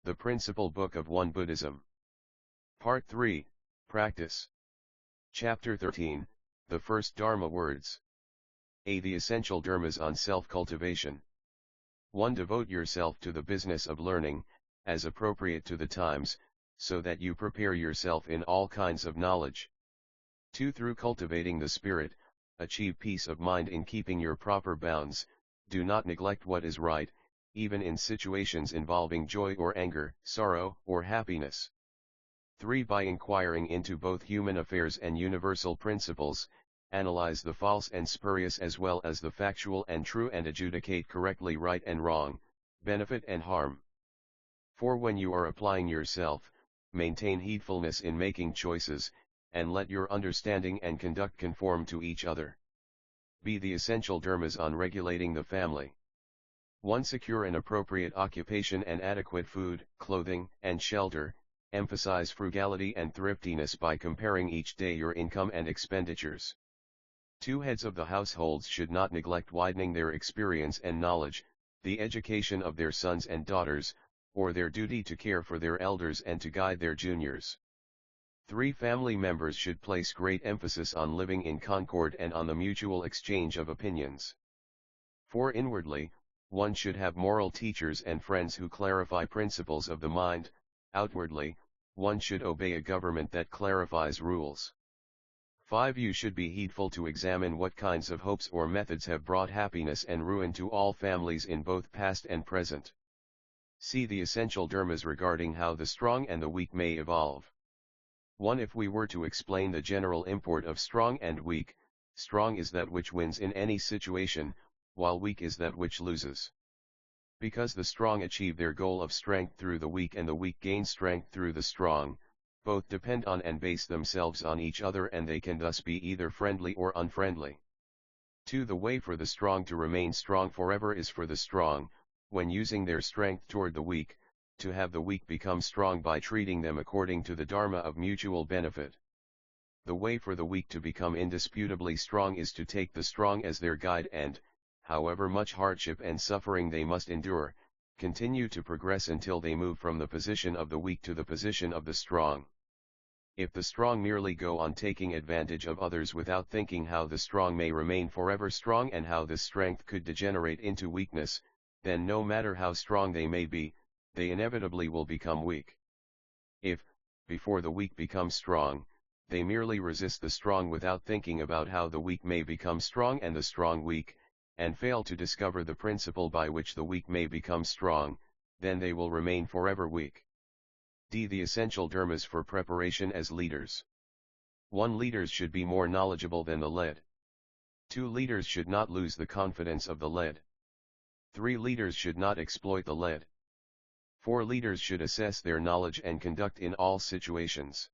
The Principal Book of Won Buddhism. Part 3, Practice. Chapter 13, The First Dharma Words. A. The Essential Dharmas on Self-Cultivation. 1. Devote yourself to the business of learning, as appropriate to the times, so that you prepare yourself in all kinds of knowledge. 2. Through cultivating the spirit, achieve peace of mind in keeping your proper bounds. Do not neglect what is right, even in situations involving joy or anger, sorrow or happiness. 3. By inquiring into both human affairs and universal principles, analyze the false and spurious as well as the factual and true and adjudicate correctly right and wrong, benefit and harm. 4. When you are applying yourself, maintain heedfulness in making choices, and let your understanding and conduct conform to each other. B. The essential dharmas on regulating the family. 1. Secure an appropriate occupation and adequate food, clothing, and shelter. Emphasize frugality and thriftiness by comparing each day your income and expenditures. 2. Heads of the households should not neglect widening their experience and knowledge, the education of their sons and daughters, or their duty to care for their elders and to guide their juniors. 3. Family members should place great emphasis on living in concord and on the mutual exchange of opinions. 4. Inwardly, one should have moral teachers and friends who clarify principles of the mind. Outwardly, one should obey a government that clarifies rules. 5. You should be heedful to examine what kinds of hopes or methods have brought happiness and ruin to all families in both past and present. See the essential dharmas regarding how the strong and the weak may evolve. 1. If we were to explain the general import of strong and weak, strong is that which wins in any situation, while weak is that which loses. Because the strong achieve their goal of strength through the weak and the weak gain strength through the strong, both depend on and base themselves on each other and they can thus be either friendly or unfriendly. 2. The way for the strong to remain strong forever is for the strong, when using their strength toward the weak, to have the weak become strong by treating them according to the dharma of mutual benefit. The way for the weak to become indisputably strong is to take the strong as their guide and, however much hardship and suffering they must endure, continue to progress until they move from the position of the weak to the position of the strong. If the strong merely go on taking advantage of others without thinking how the strong may remain forever strong and how this strength could degenerate into weakness, then no matter how strong they may be, they inevitably will become weak. If, before the weak become strong, they merely resist the strong without thinking about how the weak may become strong and the strong weak, and fail to discover the principle by which the weak may become strong, then they will remain forever weak. D. The essential dharmas for preparation as leaders. 1. Leaders should be more knowledgeable than the led. 2. Leaders should not lose the confidence of the led. 3. Leaders should not exploit the led. 4. Leaders should assess their knowledge and conduct in all situations.